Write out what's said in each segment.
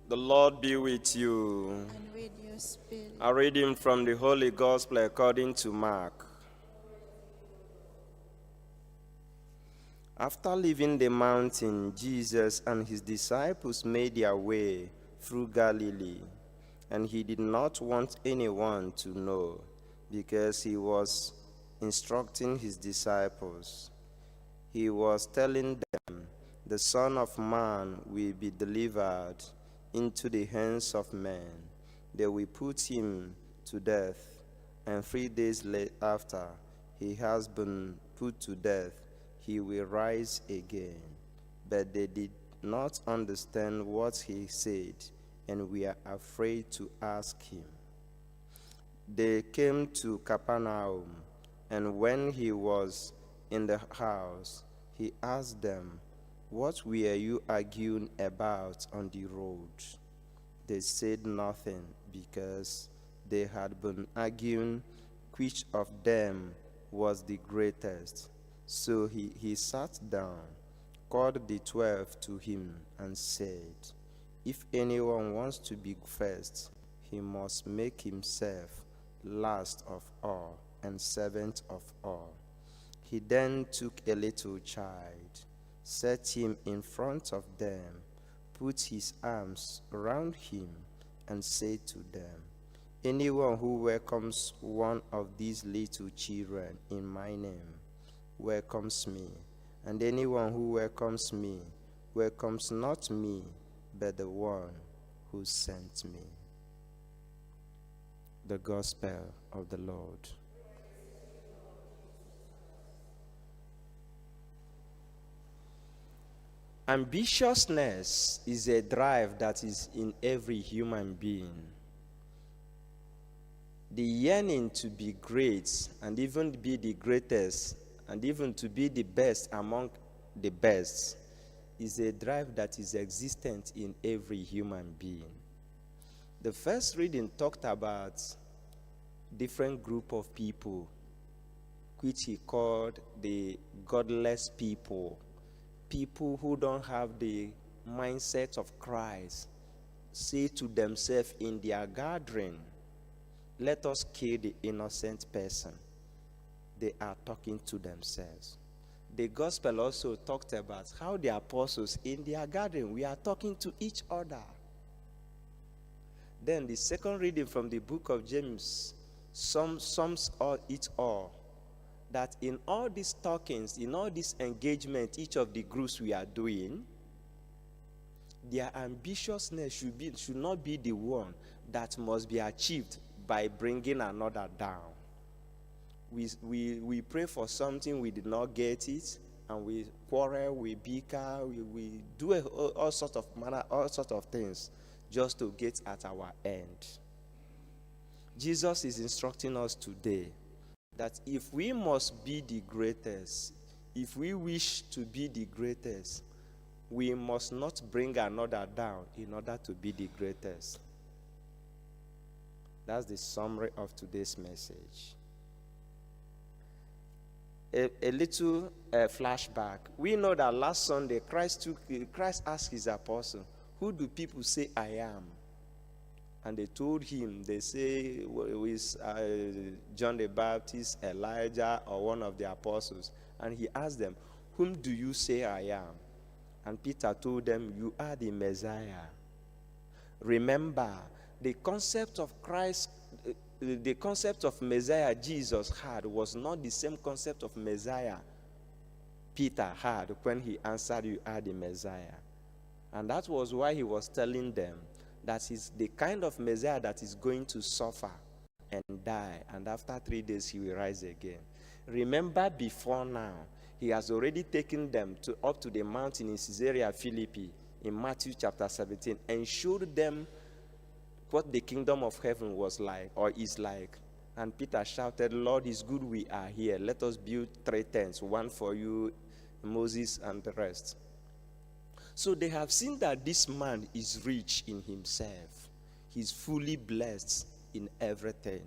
The Lord be with you. And with your spirit. A reading from the Holy Gospel according to Mark. After leaving the mountain, Jesus and his disciples made their way through Galilee, and he did not want anyone to know, because he was instructing his disciples. He was telling them, "The Son of Man will be delivered into the hands of men. They will put him to death, and 3 days after he has been put to death, he will rise again." But they did not understand what he said, and were afraid to ask him. They came to Capernaum, and when he was in the house, he asked them, "What were you arguing about on the road?" They said nothing, because they had been arguing which of them was the greatest. So he sat down, called the 12 to him, and said, "If anyone wants to be first, he must make himself last of all and servant of all." He then took a little child, set him in front of them, put his arms around him, and said to them, "Anyone who welcomes one of these little children in my name welcomes me, and anyone who welcomes me welcomes not me, but the one who sent me." The Gospel of the Lord. Ambitiousness is a drive that is in every human being. The yearning to be great and even be the greatest and even to be the best among the best is a drive that is existent in every human being. The first reading talked about different group of people, which he called the godless people. People who don't have the mindset of Christ say to themselves in their gathering, "Let us kill the innocent person." They are talking to themselves. The gospel also talked about how the apostles in their gathering, we are talking to each other. Then the second reading from the book of James sums it all. That in all these talkings, in all this engagement, each of the groups we are doing, their ambitiousness should not be the one that must be achieved by bringing another down. We pray for something, we did not get it, and we quarrel, we bicker, we do all sorts of things just to get at our end. Jesus is instructing us today that if we must be the greatest, if we wish to be the greatest, we must not bring another down in order to be the greatest. That's the summary of today's message. A little flashback. We know that last Sunday, Christ asked his apostle, "Who do people say I am?" And they told him, they say, "Is John the Baptist, Elijah, or one of the apostles?" And he asked them, "Whom do you say I am?" And Peter told them, "You are the Messiah." Remember, the concept of Christ, the concept of Messiah Jesus had was not the same concept of Messiah Peter had when he answered, "You are the Messiah." And that was why he was telling them that he's the kind of Messiah that is going to suffer and die, and after 3 days he will rise again. Remember, before now, he has already taken them up to the mountain in Caesarea Philippi in Matthew chapter 17 and showed them what the kingdom of heaven was like or is like. And Peter shouted, "Lord, it's good we are here. Let us build 3 tents, one for you, Moses, and the rest." So they have seen that this man is rich in himself. He's fully blessed in everything.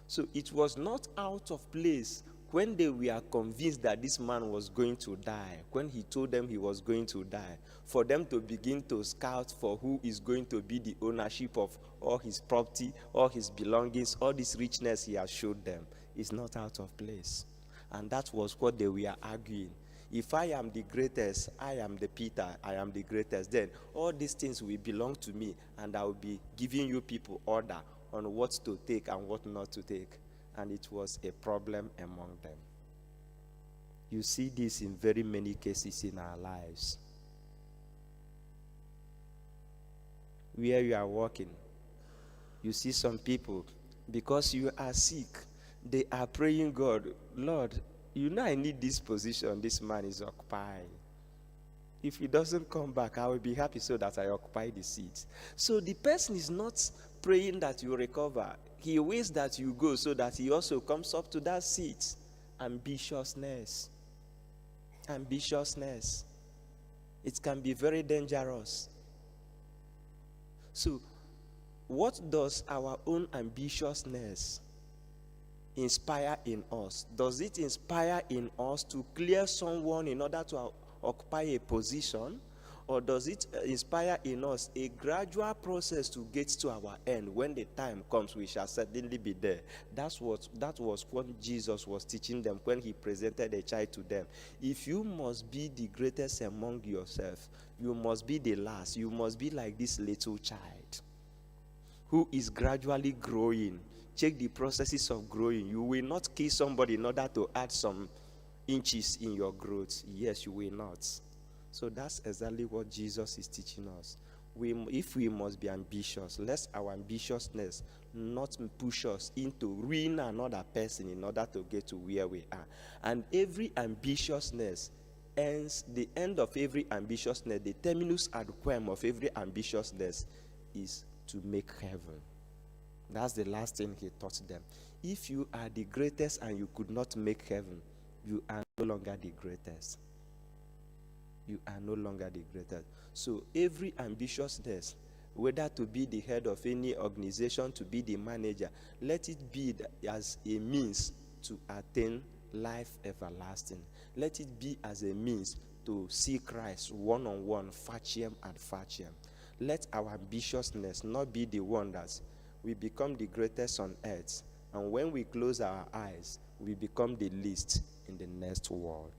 So it was not out of place when they were convinced that this man was going to die, when he told them he was going to die, for them to begin to scout for who is going to be the ownership of all his property, all his belongings, all this richness he has showed them, is not out of place. And that was what they were arguing. If I am the greatest, I am the Peter, I am the greatest, then all these things will belong to me, and I will be giving you people order on what to take and what not to take. And it was a problem among them. You see this in very many cases in our lives. Where you are working, you see some people, because you are sick, they are praying God, Lord, you know I need this position this man is occupying. If he doesn't come back, I will be happy so that I occupy the seat. So the person is not praying that you recover. He waits that you go so that he also comes up to that seat. Ambitiousness. Ambitiousness. It can be very dangerous. So, what does our own ambitiousness inspire in us? Does it inspire in us to clear someone in order to occupy a position? Or does it inspire in us a gradual process to get to our end? When the time comes, we shall certainly be there. That was what Jesus was teaching them when he presented a child to them. If you must be the greatest among yourself, you must be the last. You must be like this little child who is gradually growing. Check the processes of growing. You will not kill somebody in order to add some inches in your growth. Yes, you will not. So that's exactly what Jesus is teaching us. If we must be ambitious, let our ambitiousness not push us into ruin another person in order to get to where we are. And every ambitiousness ends, the end of every ambitiousness, the terminus ad quem of every ambitiousness is to make heaven. That's the last thing he taught them. If you are the greatest and you could not make heaven, you are no longer the greatest. You are no longer the greatest. So every ambitiousness, whether to be the head of any organization, to be the manager, let it be as a means to attain life everlasting. Let it be as a means to see Christ one-on-one, faciem and faciem. Let our ambitiousness not be the one that we become the greatest on earth, and when we close our eyes, we become the least in the next world.